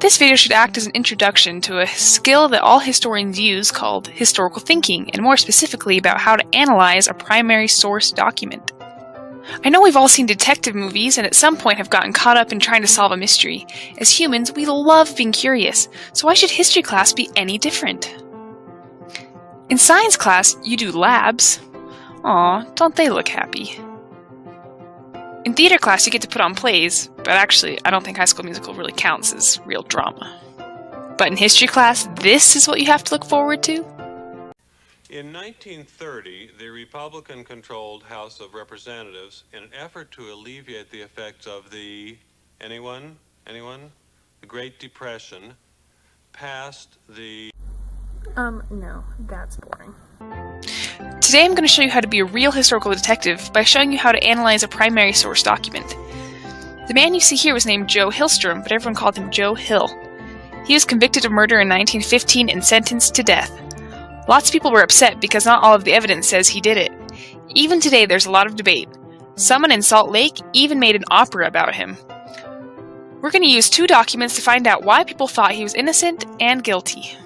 This video should act as an introduction to a skill that all historians use called historical thinking, and more specifically about how to analyze a primary source document. I know we've all seen detective movies and at some point have gotten caught up in trying to solve a mystery. As humans, we love being curious, so why should history class be any different? In science class, you do labs. Aw, don't they look happy? In theater class, you get to put on plays, but actually, I don't think High School Musical really counts as real drama. But in history class, this is what you have to look forward to? In 1930, the Republican-controlled House of Representatives, in an effort to alleviate the effects of the, anyone? The Great Depression, passed the... No, that's boring. Today I'm going to show you how to be a real historical detective by showing you how to analyze a primary source document. The man you see here was named Joe Hillstrom, but everyone called him Joe Hill. He was convicted of murder in 1915 and sentenced to death. Lots of people were upset because not all of the evidence says he did it. Even today there's a lot of debate. Someone in Salt Lake even made an opera about him. We're going to use two documents to find out why people thought he was innocent and guilty.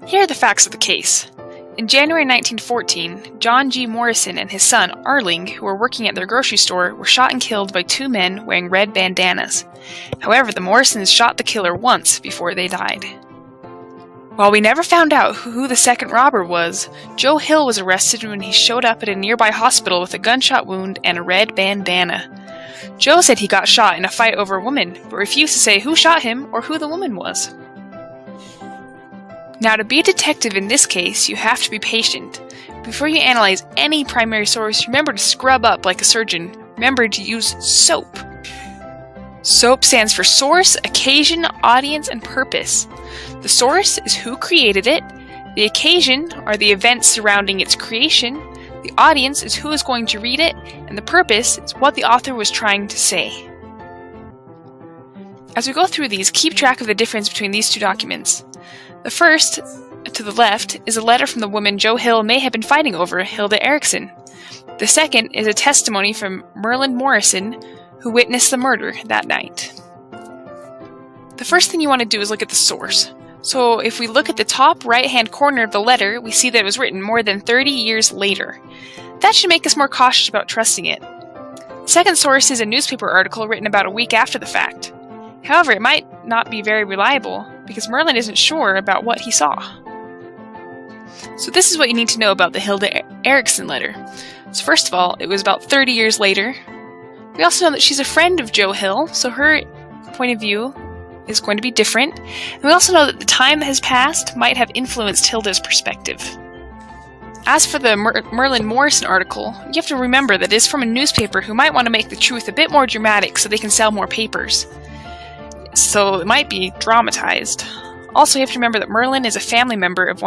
Here are the facts of the case. In January 1914, John G. Morrison and his son, Arling, who were working at their grocery store, were shot and killed by two men wearing red bandanas. However, the Morrisons shot the killer once before they died. While we never found out who the second robber was, Joe Hill was arrested when he showed up at a nearby hospital with a gunshot wound and a red bandana. Joe said he got shot in a fight over a woman, but refused to say who shot him or who the woman was. Now, to be a detective in this case, you have to be patient. Before you analyze any primary source, remember to scrub up like a surgeon. Remember to use SOAP. SOAP stands for source, occasion, audience, and purpose. The source is who created it, the occasion are the events surrounding its creation, the audience is who is going to read it, and the purpose is what the author was trying to say. As we go through these, keep track of the difference between these two documents. The first, to the left, is a letter from the woman Joe Hill may have been fighting over, Hilda Erickson. The second is a testimony from Merlin Morrison, who witnessed the murder that night. The first thing you want to do is look at the source. So if we look at the top right-hand corner of the letter, we see that it was written more than 30 years later. That should make us more cautious about trusting it. The second source is a newspaper article written about a week after the fact. However, it might not be very reliable, because Merlin isn't sure about what he saw. So this is what you need to know about the Hilda Erickson letter. So first of all, it was about 30 years later. We also know that she's a friend of Joe Hill, so her point of view is going to be different. And we also know that the time that has passed might have influenced Hilda's perspective. As for the Merlin Morrison article, you have to remember that it is from a newspaper who might want to make the truth a bit more dramatic so they can sell more papers. So it might be dramatized. Also, you have to remember that Merlin is a family member of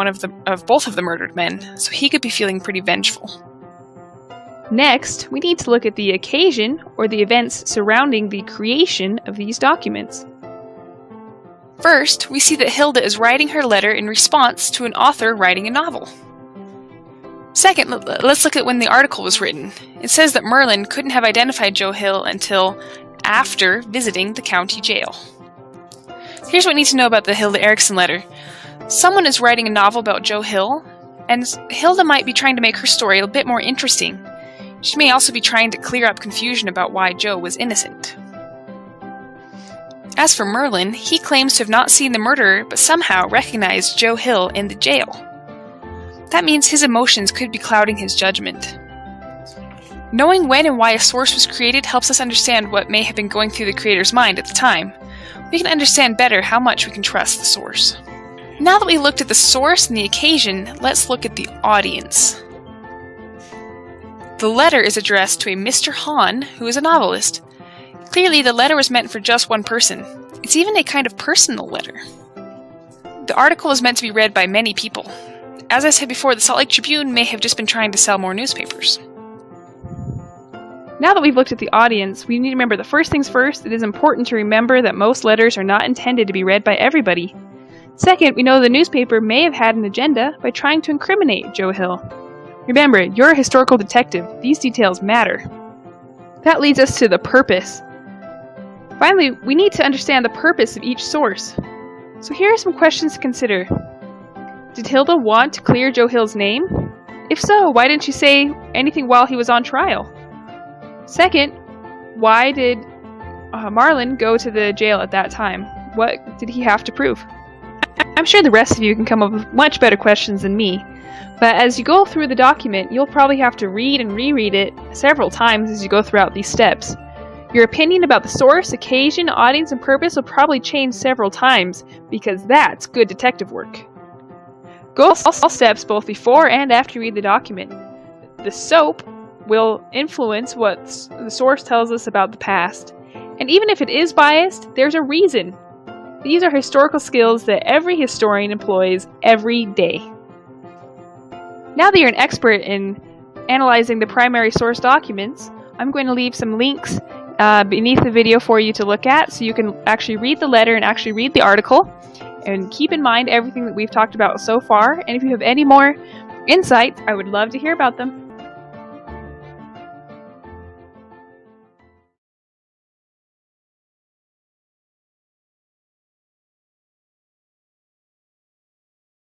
both of the murdered men, so he could be feeling pretty vengeful. Next, we need to look at the occasion, or the events surrounding the creation of these documents. First, we see that Hilda is writing her letter in response to an author writing a novel. Second, let's look at when the article was written. It says that Merlin couldn't have identified Joe Hill until after visiting the county jail. Here's what we need to know about the Hilda Erickson letter. Someone is writing a novel about Joe Hill, and Hilda might be trying to make her story a bit more interesting. She may also be trying to clear up confusion about why Joe was innocent. As for Merlin, he claims to have not seen the murderer, but somehow recognized Joe Hill in the jail. That means his emotions could be clouding his judgment. Knowing when and why a source was created helps us understand what may have been going through the creator's mind at the time. We can understand better how much we can trust the source. Now that we've looked at the source and the occasion, let's look at the audience. The letter is addressed to a Mr. Hahn, who is a novelist. Clearly, the letter was meant for just one person. It's even a kind of personal letter. The article is meant to be read by many people. As I said before, the Salt Lake Tribune may have just been trying to sell more newspapers. Now that we've looked at the audience, we need to remember the first things first. It is important to remember that most letters are not intended to be read by everybody. Second, we know the newspaper may have had an agenda by trying to incriminate Joe Hill. Remember, you're a historical detective. These details matter. That leads us to the purpose. Finally, we need to understand the purpose of each source. So here are some questions to consider. Did Hilda want to clear Joe Hill's name? If so, why didn't she say anything while he was on trial? Second, why did Marlon go to the jail at that time? What did he have to prove? I'm sure the rest of you can come up with much better questions than me, but as you go through the document, you'll probably have to read and reread it several times as you go throughout these steps. Your opinion about the source, occasion, audience, and purpose will probably change several times, because that's good detective work. Go through all steps both before and after you read the document. The SOAP will influence what the source tells us about the past, and even if it is biased, there's a reason. These are historical skills that every historian employs every day. Now that you're an expert in analyzing the primary source documents, I'm going to leave some links beneath the video for you to look at so you can actually read the letter and actually read the article. And keep in mind everything that we've talked about so far, and if you have any more insights, I would love to hear about them.